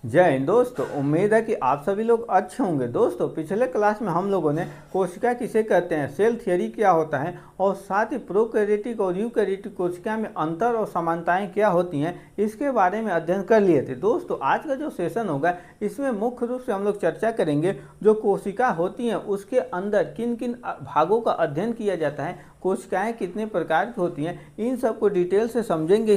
जय हिंद दोस्तों, उम्मीद है कि आप सभी लोग अच्छे होंगे। दोस्तों, पिछले क्लास में हम लोगों ने कोशिका किसे कहते हैं, सेल थ्योरी क्या होता है और साथ ही प्रोकैरियोटिक और यूकैरियोटिक कोशिका में अंतर और समानताएं क्या होती हैं, इसके बारे में अध्ययन कर लिए थे। दोस्तों, आज का जो सेशन होगा इसमें मुख्य रूप से हम लोग चर्चा करेंगे जो कोशिका होती हैं उसके अंदर किन किन भागों का अध्ययन किया जाता है, कोशिकाएं कितने प्रकार की होती हैं, इन सबको डिटेल से समझेंगे।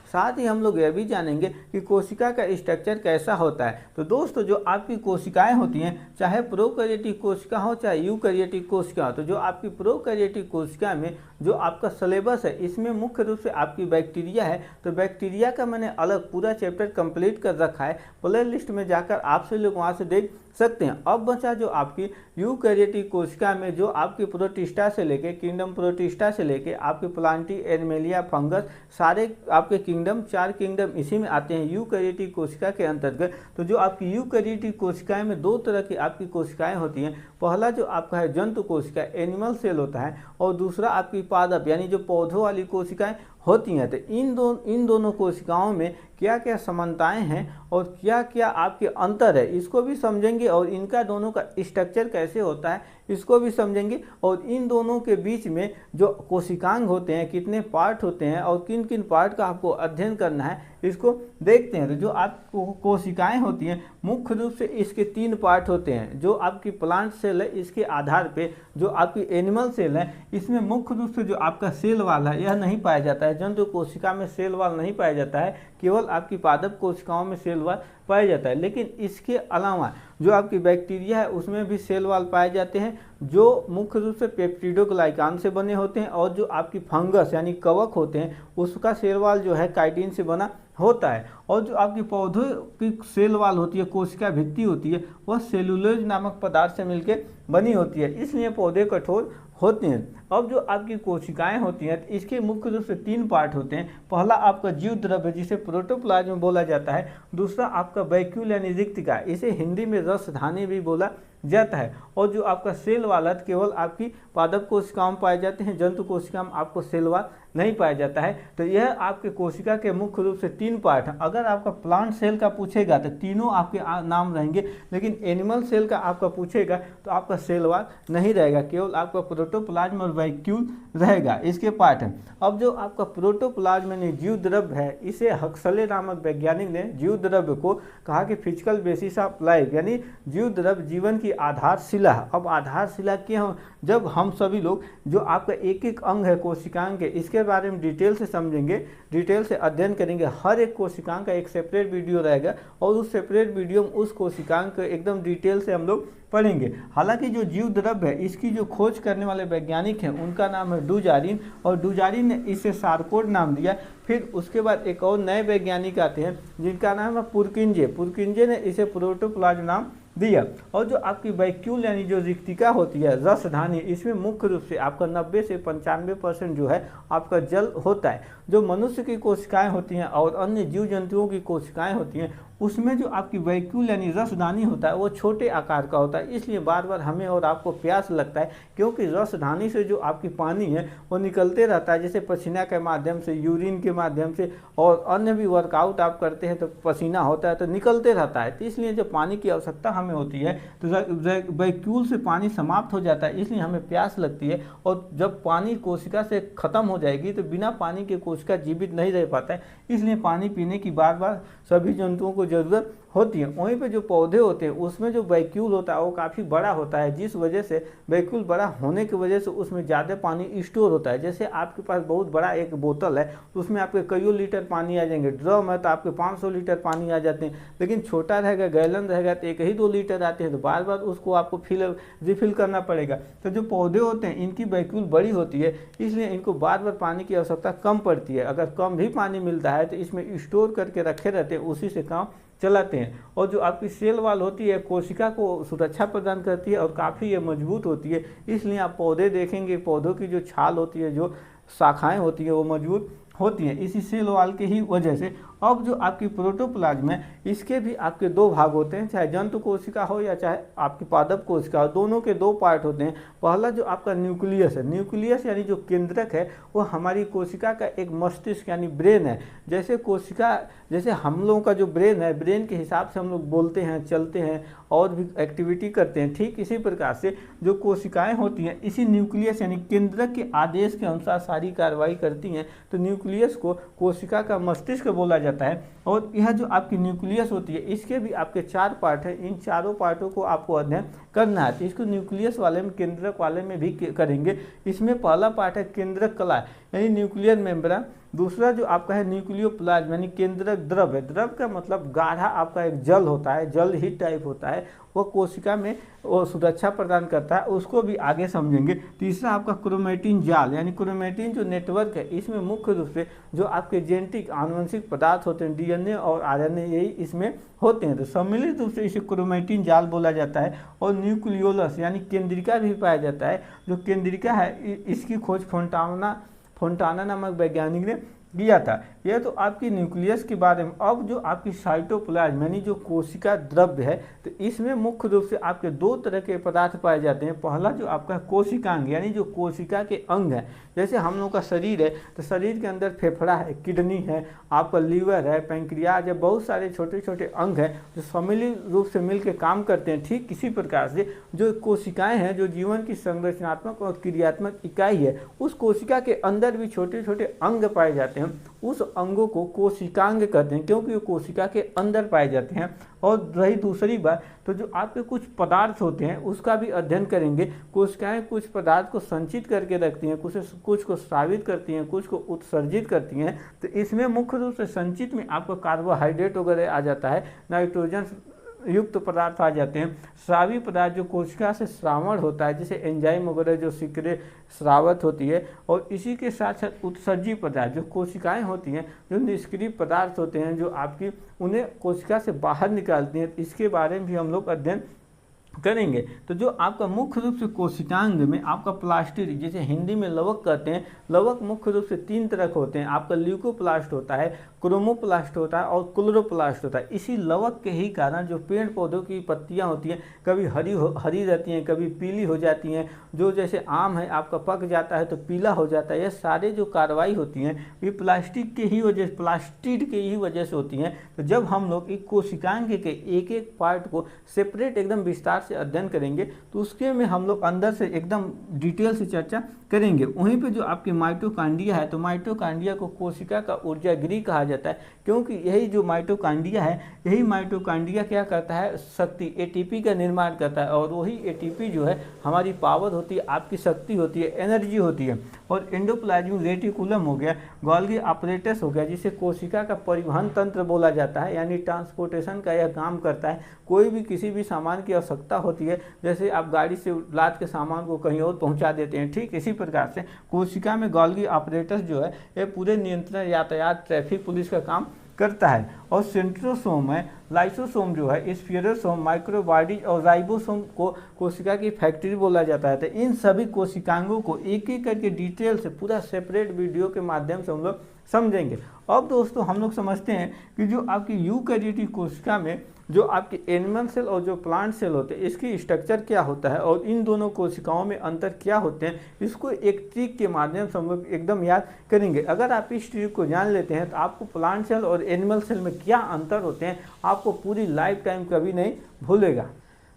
साथ ही हम लोग यह भी जानेंगे कि कोशिका का स्ट्रक्चर कैसा होता है। तो दोस्तों, जो आपकी कोशिकाएं होती हैं, चाहे प्रोकैरियोटिक कोशिका हो चाहे यूकैरियोटिक कोशिका हो, तो जो आपकी प्रोकैरियोटिक कोशिका में जो आपका सिलेबस है इसमें मुख्य रूप से आपकी बैक्टीरिया है। तो बैक्टीरिया का मैंने अलग पूरा चैप्टर कंप्लीट कर रखा है, प्ले लिस्ट में जाकर आप सभी लोग वहाँ से देख सकते हैं। अब बचा जो आपकी यूकैरियोटिक कोशिका में जो आपकी प्रोटिस्टा से लेके किंगडम प्रोटिस्टा से लेके आपके प्लांटी एनिमेलिया फंगस सारे आपके किंगडम, 4 किंगडम इसी में आते हैं यूकैरियोटिक कोशिका के अंतर्गत। तो जो आपकी यूकैरियोटिक कोशिकाएं में 2 तरह की आपकी कोशिकाएं होती हैं। पहला जो आपका है जंतु कोशिका एनिमल सेल होता है और दूसरा आपकी पादप यानी जो पौधों वाली कोशिकाएं होती हैं। तो इन दोनों कोशिकाओं में क्या क्या समानताएं हैं और क्या क्या आपके अंतर है, इसको भी समझेंगे और इनका दोनों का स्ट्रक्चर कैसे होता है इसको भी समझेंगे। और इन दोनों के बीच में जो कोशिकांग होते हैं, कितने पार्ट होते हैं और किन किन पार्ट का आपको अध्ययन करना है इसको देखते हैं। तो जो आपको कोशिकाएं होती हैं मुख्य रूप से इसके 3 पार्ट होते हैं। जो आपकी प्लांट सेल है इसके आधार पे जो आपकी एनिमल सेल है इसमें मुख्य रूप से जो आपका सेल वाल है यह नहीं पाया जाता है। जंतु कोशिका में सेल वाल नहीं पाया जाता है, केवल आपकी पादप कोशिकाओं में सेल वाल पाया जाता है। लेकिन इसके अलावा जो आपकी बैक्टीरिया है उसमें भी सेल वाल पाए जाते हैं जो मुख्य रूप से पेप्टिडोग्लाइकान से बने होते हैं। और जो आपकी फंगस यानी कवक होते हैं उसका सेल वाल जो है काइटिन से बना होता है। और जो आपकी पौधों की सेल वाल होती है, कोशिका भित्ति होती है, वह सेलुलोज नामक पदार्थ से मिलकर बनी होती है, इसलिए पौधे कठोर होते हैं। अब जो आपकी कोशिकाएं होती हैं इसके मुख्य रूप से 3 पार्ट होते हैं। पहला आपका जीव द्रव्य जिसे प्रोटोप्लाज्म बोला जाता है, दूसरा आपका वैक्यूल यानी रिक्तिका, इसे हिंदी में रसधानी भी बोला जाता है। और जो आपका सेल वाल केवल आपकी पादप कोशिकाओं में पाए जाते हैं, जंतु कोशिका में आपको सेल वाल नहीं पाया जाता है। तो यह आपके कोशिका के मुख्य रूप से 3 पार्ट हैं। अगर आपका प्लांट सेल का पूछेगा तो तीनों आपके नाम रहेंगे, लेकिन एनिमल सेल का आपका पूछेगा तो आपका सेल वाल नहीं रहेगा, केवल आपका प्रोटोप्लाज्म और वैक्यूल रहेगा, इसके पार्ट हैं। अब जो आपका प्रोटोप्लाज्म यानी जीव द्रव्य है, इसे हक्सले नामक वैज्ञानिक ने जीव द्रव्य को कहा कि फिजिकल बेसिस ऑफ लाइफ, यानी जीव द्रव्य जीवन की आधारशिला। अब आधारशिला क्यों? जब हम सभी लोग जो आपका एक एक अंग है कोशिकांग के, इसके बारे में डिटेल से समझेंगे, डिटेल से अध्ययन करेंगे। हर एक कोशिकांग का एक सेपरेट वीडियो रहेगा और उस सेपरेट वीडियो में उस कोशिकांग को एकदम डिटेल से हम लोग पढ़ेंगे। हालांकि जो जीव द्रव्य है इसकी जो खोज करने वाले वैज्ञानिक हैं उनका नाम है डुजारिन, और डुजारिन ने इसे सारकोड नाम दिया। फिर उसके बाद एक और नए वैज्ञानिक आते हैं जिनका नाम है पुरकिंजे ने इसे प्रोटोप्लाज्म नाम दिया। और जो आपकी वैक्यूल यानी जो रिक्तिका होती है, रसधानी, इसमें मुख्य रूप से आपका 90 से 95% जो है आपका जल होता है। जो मनुष्य की कोशिकाएं होती हैं और अन्य जीव जंतुओं की कोशिकाएं होती हैं उसमें जो आपकी वैक्यूल यानी रसधानी होता है वो छोटे आकार का होता है, इसलिए बार बार हमें और आपको प्यास लगता है, क्योंकि रसधानी से जो आपकी पानी है वो निकलते रहता है, जैसे पसीना के माध्यम से, यूरिन के माध्यम से, और अन्य भी वर्कआउट आप करते हैं तो पसीना होता है तो निकलते रहता है। तो इसलिए जब पानी की आवश्यकता हमें होती है तो वैक्यूल से पानी समाप्त हो जाता है, इसलिए हमें प्यास लगती है। और जब पानी कोशिका से खत्म हो जाएगी तो बिना पानी के कोशिका जीवित नहीं रह पाता है, इसलिए पानी पीने की बार बार सभी जंतुओं को जरूरत होती है। वहीं पे जो पौधे होते हैं उसमें जो वैक्यूल होता है वो काफ़ी बड़ा होता है, जिस वजह से वैक्यूल बड़ा होने की वजह से उसमें ज़्यादा पानी स्टोर होता है। जैसे आपके पास बहुत बड़ा एक बोतल है तो उसमें आपके कईयों लीटर पानी आ जाएंगे, ड्रम है तो आपके 500 लीटर पानी आ जाते हैं। लेकिन छोटा रहेगा, गैलन रहेगा तो 1 ही 2 लीटर आते हैं, तो बार बार उसको आपको रिफिल करना पड़ेगा। तो जो पौधे होते हैं इनकी वैक्यूल बड़ी होती है, इसलिए इनको बार बार पानी की आवश्यकता कम पड़ती है। अगर कम भी पानी मिलता है तो इसमें स्टोर करके रखे रहते हैं, उसी से काम चलाते हैं। और जो आपकी सेल वाल होती है कोशिका को सुरक्षा प्रदान करती है और काफ़ी ये मजबूत होती है, इसलिए आप पौधे देखेंगे, पौधों की जो छाल होती है, जो शाखाएं होती है वो मजबूत होती हैं इसी सेल वाल के ही वजह से। अब जो आपकी प्रोटोप्लाज्म है इसके भी आपके दो भाग होते हैं, चाहे जंतु कोशिका हो या चाहे आपकी पादप कोशिका हो, दोनों के दो पार्ट होते हैं। पहला जो आपका न्यूक्लियस है, न्यूक्लियस यानी जो केंद्रक है वो हमारी कोशिका का एक मस्तिष्क यानी ब्रेन है। जैसे कोशिका, जैसे हम लोगों का जो ब्रेन है, ब्रेन के हिसाब से हम लोग बोलते हैं, चलते हैं और भी एक्टिविटी करते हैं, ठीक इसी प्रकार से जो कोशिकाएं होती हैं इसी न्यूक्लियस यानी केंद्रक के आदेश के अनुसार सारी कार्रवाई करती हैं। तो न्यूक्लियस को कोशिका का मस्तिष्क बोला जाता है। और यह जो आपकी न्यूक्लियस होती है इसके भी आपके 4 पार्ट हैं, इन चारों पार्टों को आपको अध्ययन करना है। तो इसको न्यूक्लियस वाले में, केंद्रक वाले में भी करेंगे। इसमें पहला पार्ट है केंद्रक कला यानी न्यूक्लियर मेम्ब्रेन। दूसरा जो आपका है न्यूक्लियोप्लाज्म यानी केंद्रक द्रव है। द्रव का मतलब गाढ़ा आपका एक जल होता है, जल ही टाइप होता है, वो कोशिका में वो सुरक्षा प्रदान करता है, उसको भी आगे समझेंगे। तीसरा आपका क्रोमेटिन जाल यानी क्रोमेटिन जो नेटवर्क है, इसमें मुख्य रूप से जो आपके जेनेटिक आनुवंशिक पदार्थ होते हैं, डीएनए और आरएनए, यही इसमें होते हैं। तो सम्मिलित रूप से इसे क्रोमेटिन जाल बोला जाता है। और न्यूक्लियोलस यानी केंद्रिका भी पाया जाता है। जो केंद्रिका है इसकी खोज फोंटाना नामक वैज्ञानिक ने किया था। यह तो आपकी न्यूक्लियस के बारे में। अब जो आपकी साइटोप्लाज्म यानी जो कोशिका द्रव्य है, तो इसमें मुख्य रूप से आपके 2 तरह के पदार्थ पाए जाते हैं। पहला जो आपका कोशिकांग यानी जो कोशिका के अंग है, जैसे हम लोग का शरीर है तो शरीर के अंदर फेफड़ा है, किडनी है, आपका लीवर है, पैंक्रियाज है, बहुत सारे छोटे छोटे अंग हैं जो सम्मिलित रूप से मिलकर काम करते हैं। ठीक इसी प्रकार से जो कोशिकाएं हैं, जो जीवन की संरचनात्मक और क्रियात्मक इकाई है, उस कोशिका के अंदर भी छोटे छोटे अंग पाए जाते हैं। उस अंगों को कोशिकांग कहते हैं क्योंकि वो कोशिका के अंदर पाए जाते हैं। और रही दूसरी बात, तो जो आपके कुछ पदार्थ होते हैं उसका भी अध्ययन करेंगे। कोशिकाएं कुछ पदार्थ को संचित करके रखती हैं, कुछ को स्रावित करती हैं, कुछ को उत्सर्जित करती हैं। तो इसमें मुख्य रूप से संचित में आपको कार्बोहाइड्रेट वगैरह आ जाता है, नाइट्रोजन युक्त पदार्थ आ जाते हैं। स्रावी पदार्थ जो कोशिका से श्रावण होता है, जैसे एंजाइम वगैरह जो सिक्रे स्रावत होती है। और इसी के साथ साथ उत्सर्जी पदार्थ जो कोशिकाएं होती हैं, जो निष्क्रिय पदार्थ होते हैं, जो आपकी उन्हें कोशिका से बाहर निकालती हैं, इसके बारे में भी हम लोग अध्ययन करेंगे। तो जो आपका मुख्य रूप से कोशिकांग में आपका प्लास्टिड, जिसे हिंदी में लवक कहते हैं, लवक मुख्य रूप से 3 तरह के होते हैं। आपका ल्यूकोप्लास्ट होता है, क्रोमोप्लास्ट होता है और क्लोरोप्लास्ट होता है। इसी लवक के ही कारण जो पेड़ पौधों की पत्तियां होती हैं कभी हरी रहती हैं, कभी पीली हो जाती हैं। जो जैसे आम है आपका पक जाता है तो पीला हो जाता है। ये सारे जो कार्रवाई होती हैं ये प्लास्टिड के ही वजह से होती हैं। तो जब हम लोग एक कोशिकांग के एक एक पार्ट को सेपरेट एकदम विस्तार से अध्ययन करेंगे तो उसके में हम लोग अंदर से एकदम डिटेल से चर्चा करेंगे। वहीं पे जो आपकी माइटोकांड्रिया है, तो माइटोकांड्रिया को कोशिका का ऊर्जा गृह कहा जाता है क्योंकि यही जो माइटोकांड्रिया है, यही माइटोकांड्रिया क्या करता है, शक्ति एटीपी का निर्माण करता है। और वही एटीपी जो है हमारी पावर होती है, आपकी शक्ति होती है, एनर्जी होती है। और एंडोप्लाज्मिक रेटिकुलम हो गया, गोल्गी अपरेटस हो गया, जिसे कोशिका का परिवहन तंत्र बोला जाता है, यानी ट्रांसपोर्टेशन का यह काम करता है। कोई भी किसी भी सामान की आवश्यकता होती है, जैसे आप गाड़ी से लाद के सामान को कहीं और पहुंचा देते हैं, ठीक इसी प्रकार से कोशिका में गोल्गी अपरेटस जो है ये पूरे नियंत्रण, यातायात, ट्रैफिक पुलिस का काम करता है। और सेंट्रोसोम है, लाइसोसोम जो है, स्फीयरोसोम, माइक्रोबाइडिज और राइबोसोम को कोशिका की फैक्ट्री बोला जाता है। तो इन सभी कोशिकांगों को एक एक करके डिटेल से पूरा सेपरेट वीडियो के माध्यम से हम लोग समझेंगे। अब दोस्तों हम लोग समझते हैं कि जो आपकी यूकैरियोटिक कोशिका में जो आपके एनिमल सेल और जो प्लांट सेल होते हैं इसकी स्ट्रक्चर क्या होता है और इन दोनों कोशिकाओं में अंतर क्या होते हैं, इसको एक ट्रिक के माध्यम से हम लोग एकदम याद करेंगे। अगर आप इस ट्रिक को जान लेते हैं तो आपको प्लांट सेल और एनिमल सेल में क्या अंतर होते हैं आपको पूरी लाइफ टाइम कभी नहीं भूलेगा।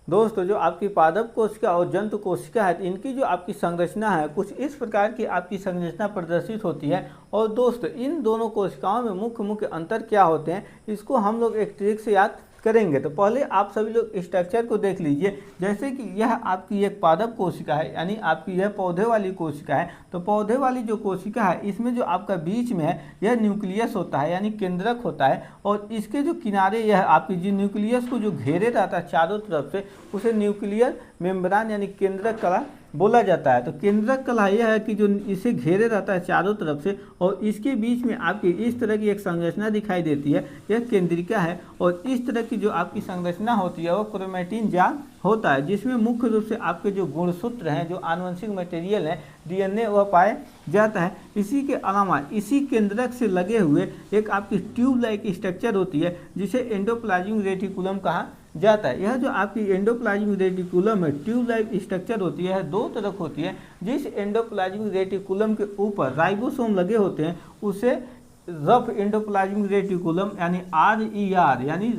दोस्तों जो आपकी पादप कोशिका और जंतु कोशिका है, इनकी जो आपकी संरचना है कुछ इस प्रकार की आपकी संरचना प्रदर्शित होती है। और दोस्तों इन दोनों कोशिकाओं में मुख्य अंतर क्या होते हैं इसको हम लोग एक ट्रिक से याद करेंगे। तो पहले आप सभी लोग स्ट्रक्चर को देख लीजिए। जैसे कि यह आपकी एक पादप कोशिका है, यानी आपकी यह पौधे वाली कोशिका है। तो पौधे वाली जो कोशिका है इसमें जो आपका बीच में है यह न्यूक्लियस होता है, यानी केंद्रक होता है। और इसके जो किनारे यह आपकी जो न्यूक्लियस को जो घेरे रहता है चारों तरफ से, उसे न्यूक्लियर मेम्ब्रेन यानी केंद्रक कला बोला जाता है। तो केंद्रक कला यह है कि जो इसे घेरे रहता है चारों तरफ से और इसके बीच में आपकी इस तरह की एक संरचना दिखाई देती है, यह केंद्रिका है। और इस तरह की जो आपकी संरचना होती है वो क्रोमेटिन जाल होता है, जिसमें मुख्य रूप से आपके जो गुणसूत्र हैं, जो आनुवंशिक मटेरियल हैं, DNA वह पाया जाता है। इसी के अलावा इसी केंद्रक से लगे हुए एक आपकी ट्यूब लाइक स्ट्रक्चर होती है जिसे एंडोप्लाज्मिक रेटिकुलम कहा जाता है। यह जो आपकी एंडोप्लाज्मिक रेटिकुलम है, ट्यूब लाइक स्ट्रक्चर होती है, दो तरफ होती है। जिस एंडोप्लाज्मिक रेटिकुलम के ऊपर राइबोसोम लगे होते हैं उसे रफ एंडोप्लाज्मिक रेटिकुलम यानी RER यानी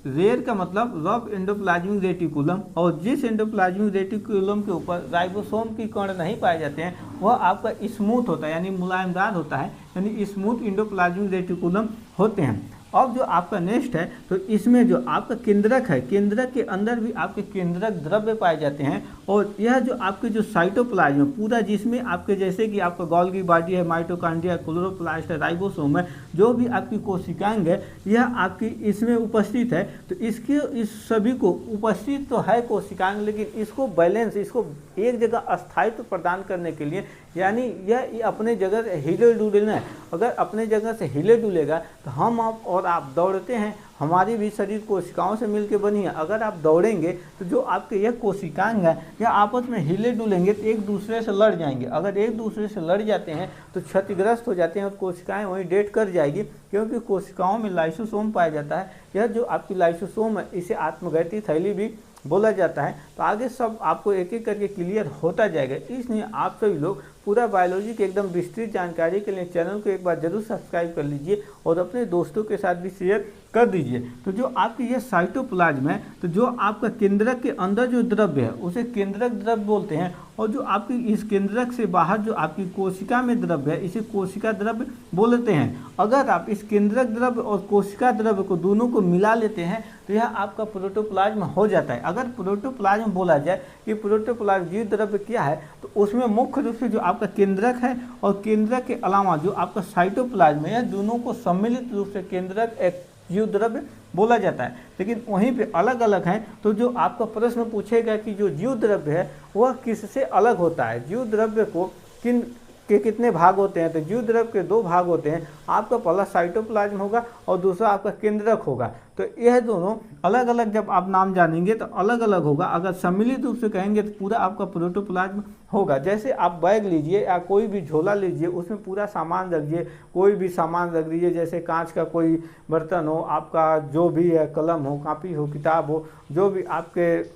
रेर का मतलब रफ एंडोप्लाज्मिक रेटिकुलम, और जिस एंडोप्लाज्मिक रेटिकुलम के ऊपर राइबोसोम की कण नहीं पाए जाते हैं वह आपका स्मूथ होता है यानी मुलायमदार होता है, यानी स्मूथ एंडोप्लाज्मिक रेटिकुलम होते हैं। अब जो आपका नेक्स्ट है तो इसमें जो आपका केंद्रक है, केंद्रक के अंदर भी आपके केंद्रक द्रव्य पाए जाते हैं। और यह जो आपके जो साइटोप्लाज्म पूरा जिसमें आपके जैसे कि आपका गोल्गी बॉडी है, माइटोकॉन्ड्रिया, क्लोरोप्लास्ट है, राइबोसोम है, जो भी आपकी कोशिकांग है यह आपकी इसमें उपस्थित है। तो इसके इस सभी को उपस्थित तो है कोशिकांग, लेकिन इसको बैलेंस, इसको एक जगह अस्थायित्व प्रदान करने के लिए यानी यह अपने जगह से हिले डुलना है। अगर अपने जगह से हिले डुलेगा तो हम आप दौड़ते हैं, हमारी भी शरीर कोशिकाओं से मिलकर बनी है। अगर आप दौड़ेंगे तो जो आपके यह कोशिकांग है यह आपस में हिले डुलेंगे तो एक दूसरे से लड़ जाएंगे। अगर एक दूसरे से लड़ जाते हैं तो क्षतिग्रस्त हो जाते हैं और कोशिकाएं वहीं डेड कर जाएगी, क्योंकि कोशिकाओं में लाइसोसोम पाया जाता है। यह जो आपकी लाइसोसोम है इसे आत्मघाती थैली भी बोला जाता है। तो आगे सब आपको एक एक करके क्लियर होता जाएगा। इसलिए आप सभी लोग पूरा बायोलॉजी की एकदम विस्तृत जानकारी के लिए चैनल को एक बार जरूर सब्सक्राइब कर लीजिए और अपने दोस्तों के साथ भी शेयर कर दीजिए। तो जो आपकी यह साइटोप्लाज्म है, तो जो आपका केंद्रक के अंदर जो द्रव्य है उसे केंद्रक द्रव्य बोलते हैं, और जो आपकी इस केंद्रक से बाहर जो आपकी कोशिका में द्रव्य है इसे कोशिका द्रव्य बोलते हैं। अगर आप इस केंद्रक द्रव्य और कोशिका द्रव्य को दोनों को मिला लेते हैं तो यह आपका प्रोटोप्लाज्म हो जाता है। अगर प्रोटोप्लाज्म बोला जाए कि प्रोटोप्लाज्म जीव द्रव्य क्या है, तो उसमें मुख्य रूप से जो आपका केंद्रक है और केंद्रक के अलावा जो आपका साइटोप्लाज्म है, दोनों को सम्मिलित रूप से केंद्रक एक जीव द्रव्य बोला जाता है। लेकिन वहीं पे अलग अलग हैं। तो जो आपका प्रश्न पूछेगा कि जो जीव द्रव्य है वह किससे अलग होता है, जीव द्रव्य को किन के कितने भाग होते हैं, तो जीव द्रव्य के दो भाग होते हैं। आपका पहला साइटोप्लाज्म होगा और दूसरा आपका केंद्रक होगा। तो यह दोनों अलग अलग जब आप नाम जानेंगे तो अलग अलग होगा। अगर सम्मिलित रूप से कहेंगे तो पूरा आपका प्रोटोप्लाज्म होगा। जैसे आप बैग लीजिए या कोई भी झोला लीजिए, उसमें पूरा सामान रखिए, कोई भी सामान रख दीजिए, जैसे कांच का कोई बर्तन हो, आपका जो भी है, कलम हो, कॉपी हो, किताब हो, जो भी आपके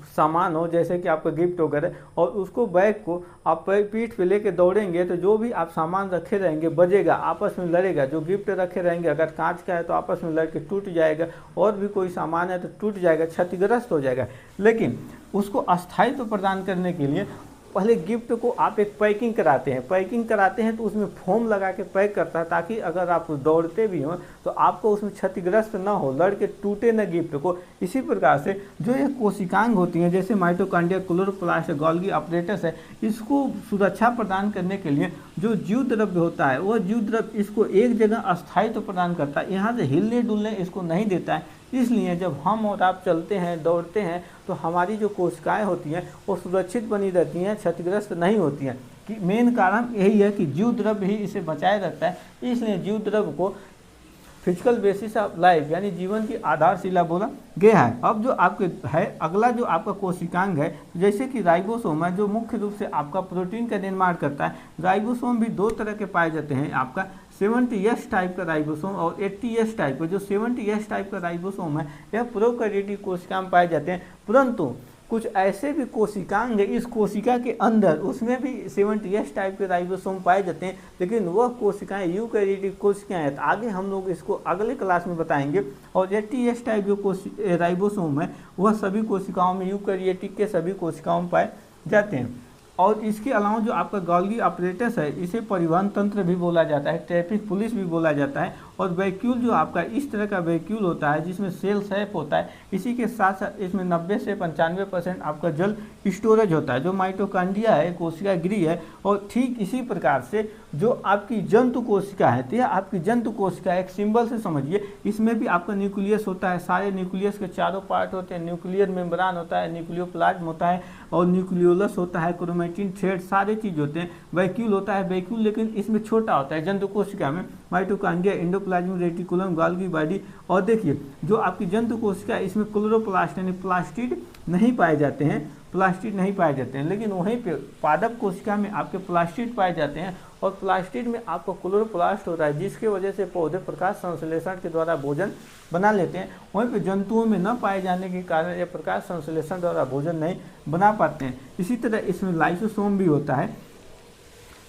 सामान हो, जैसे कि आपका गिफ्ट वगैरह, और उसको बैग को आप पीठ पे लेके दौड़ेंगे तो जो भी आप सामान रखे रहेंगे बजेगा, आपस में लड़ेगा। जो गिफ्ट रखे रहेंगे अगर कांच का है तो आपस में लड़ के टूट जाएगा, और भी कोई सामान है तो टूट जाएगा, क्षतिग्रस्त हो जाएगा। लेकिन उसको अस्थायित्व प्रदान करने के लिए पहले गिफ्ट को आप एक पैकिंग कराते हैं तो उसमें फोम लगा के पैक करता है, ताकि अगर आप दौड़ते भी हो तो आपको उसमें क्षतिग्रस्त ना हो, लड़ के टूटे न गिफ्ट को। इसी प्रकार से जो ये कोशिकांग होती हैं जैसे माइटोकॉन्ड्रिया, क्लोरोप्लास्ट, गोल्गी अपरेटस है, इसको सुरक्षा प्रदान करने के लिए जो जीव द्रव्य होता है वह जीव द्रव्य इसको एक जगह अस्थायित्व प्रदान करता है, यहाँ से हिलने डुलने इसको नहीं देता है। इसलिए जब हम और आप चलते हैं, दौड़ते हैं, तो हमारी जो कोशिकाएं होती हैं वो सुरक्षित बनी रहती हैं, क्षतिग्रस्त नहीं होती हैं। कि मेन कारण यही है कि जीव द्रव्य ही इसे बचाए रखता है। इसलिए जीव द्रव्य को फिजिकल बेसिस ऑफ लाइफ यानी जीवन की आधारशिला बोला गया है। अब जो आपके है अगला जो आपका कोशिकांग है, जैसे कि राइबोसोम है जो मुख्य रूप से आपका प्रोटीन का निर्माण करता है। राइबोसोम भी दो तरह के पाए जाते हैं, आपका 70S टाइप का राइबोसोम और 80S टाइप का। जो 70S टाइप का राइबोसोम है यह प्रोकैरियोटिक कोशिका में पाए जाते हैं, परंतु कुछ ऐसे भी कोशिकांग है इस कोशिका के अंदर, उसमें भी 70S टाइप के राइबोसोम पाए जाते हैं, लेकिन वह कोशिकाएं यूकैरियोटिक कोशिकाएं हैं। तो आगे हम लोग इसको अगले क्लास में बताएंगे। और 80S टाइप जो राइबोसोम है वह सभी कोशिकाओं में, यूकैरियोटिक के सभी कोशिकाओं में पाए जाते हैं। और इसके अलावा जो आपका गोल्गी अपरेटस है इसे परिवहन तंत्र भी बोला जाता है, ट्रैफिक पुलिस भी बोला जाता है। और वैक्यूल जो आपका इस तरह का वैक्यूल होता है जिसमें सेल शेप होता है, इसी के साथ साथ इसमें 90 से 95% आपका जल स्टोरेज होता है। जो माइटोकॉन्ड्रिया है, कोशिका गृह है, और ठीक इसी प्रकार से जो आपकी जंतु कोशिका है, तो यह आपकी जंतु कोशिका एक सिंबल से समझिए, इसमें भी आपका न्यूक्लियस होता है। सारे न्यूक्लियस के चारों पार्ट होते हैं, न्यूक्लियर मेम्ब्रान होता है, न्यूक्लियोप्लाज्म होता है, और न्यूक्लियोलस होता है, क्रोमेटिन, थ्रेड, सारे चीज होते हैं। वैक्यूल होता है, वैक्यूल लेकिन इसमें छोटा होता है जंतु कोशिका में, mitochondria, endoplasmic reticulum, Golgi body. और देखिए जो आपकी जंतु कोशिका है इसमें क्लोरोप्लास्ट यानी प्लास्टिड नहीं पाए जाते हैं, प्लास्टिड नहीं पाए जाते हैं, लेकिन वहीं पे पादप कोशिका में आपके प्लास्टिड पाए जाते हैं और प्लास्टिड में आपको क्लोरोप्लास्ट होता है, जिसके वजह से पौधे प्रकाश संश्लेषण के द्वारा भोजन बना लेते हैं। वहीं पे जंतुओं में न पाए जाने के कारण ये प्रकाश संश्लेषण द्वारा भोजन नहीं बना पाते हैं। इसी तरह इसमें लाइसोसोम भी होता है।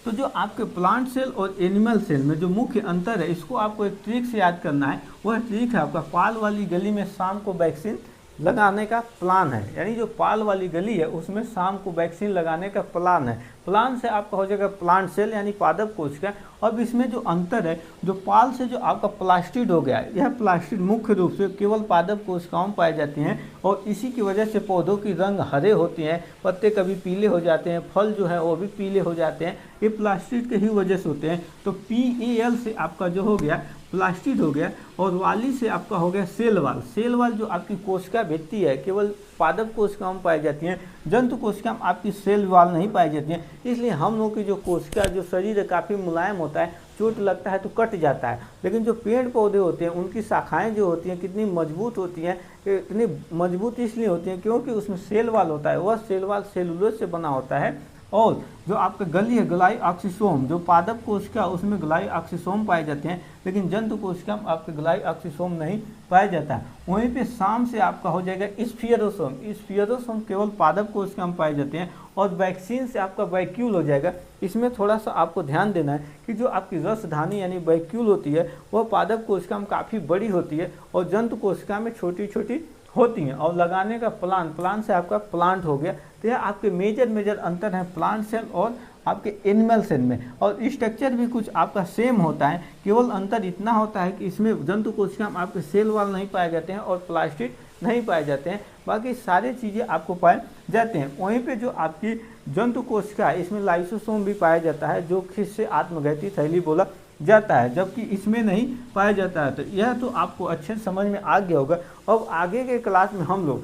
तो जो आपके प्लांट सेल और एनिमल सेल में जो मुख्य अंतर है, इसको आपको एक ट्रिक से याद करना है। वह ट्रिक है आपका पाल वाली गली में शाम को वैक्सीन लगाने का प्लान है, यानी जो पाल वाली गली है उसमें शाम को वैक्सीन लगाने का प्लान है। प्लान से आपका हो जाएगा प्लांट सेल यानी पादप कोशिका। अब इसमें जो अंतर है, जो पाल से जो आपका प्लास्टिड हो गया है, यह प्लास्टिड मुख्य रूप से केवल पादप कोशिकाओं में पाई जाती हैं और इसी की वजह से पौधों की रंग हरे होती हैं, पत्ते कभी पीले हो जाते हैं, फल जो है वो भी पीले हो जाते हैं, ये प्लास्टिड के ही वजह से होते हैं। तो PAL से आपका जो हो गया प्लास्टिड हो गया और वाली से आपका हो गया सेल वाल। सेल वाल जो आपकी कोशिका भित्ति है केवल पादप कोशिकाओं में पाई जाती हैं, जंतु कोशिका में आपकी सेल वाल नहीं पाई जाती हैं। इसलिए हम लोगों की जो कोशिका जो शरीर है काफ़ी मुलायम होता है, चोट लगता है तो कट जाता है। लेकिन जो पेड़ पौधे होते हैं उनकी शाखाएं जो होती हैं कितनी मजबूत होती हैं, इतनी मजबूत इसलिए होती हैं क्योंकि उसमें सेल वाल होता है, वह सेल वाल सेलुलोज से बना होता है। और जो आपका गली है ग्लाई ऑक्सीसोम, जो पादप कोशिका उसमें ग्लाई ऑक्सीसोम पाए जाते हैं, लेकिन जंतु कोशिका में आपके ग्लाई ऑक्सीसोम नहीं पाया जाता है। वहीं पे शाम से आपका हो जाएगा स्फीयरोसोम। स्फीयरोसोम केवल पादप कोशिका में पाए जाते हैं और वैक्सीन से आपका वैक्यूल हो जाएगा। इसमें थोड़ा सा आपको ध्यान देना है कि जो आपकी रसधानी यानी वैक्यूल होती है वह पादप कोशिका में काफ़ी बड़ी होती है और जंतु कोशिका में छोटी छोटी होती हैं। और लगाने का प्लान से आपका प्लांट हो गया। तो यह आपके मेजर अंतर है प्लांट सेल और आपके एनिमल सेल में। और स्ट्रक्चर भी कुछ आपका सेम होता है, केवल अंतर इतना होता है कि इसमें जंतु कोशिका में आपके सेल वाल नहीं पाए जाते हैं और प्लास्टिड नहीं पाए जाते हैं, बाकी सारी चीज़ें आपको पाए जाते हैं। वहीं पे जो आपकी जंतु कोशिका है इसमें लाइसोसोम भी पाया जाता है, जो कि इससे आत्मघाती थैली बोला जाता है, जबकि इसमें नहीं पाया जाता है। तो यह तो आपको अच्छे समझ में आ गया होगा। अब आगे के क्लास में हम लोग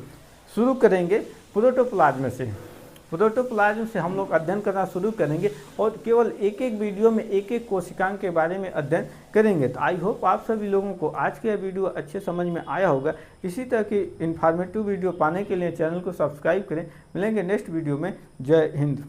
शुरू करेंगे प्रोटोप्लाज्म से। प्रोटोप्लाज्म से हम लोग अध्ययन करना शुरू करेंगे और केवल एक एक वीडियो में एक एक कोशिकांग के बारे में अध्ययन करेंगे। तो आई होप आप सभी लोगों को आज का वीडियो अच्छे समझ में आया होगा। इसी तरह की इन्फॉर्मेटिव वीडियो पाने के लिए चैनल को सब्सक्राइब करें। मिलेंगे नेक्स्ट वीडियो में। जय हिंद।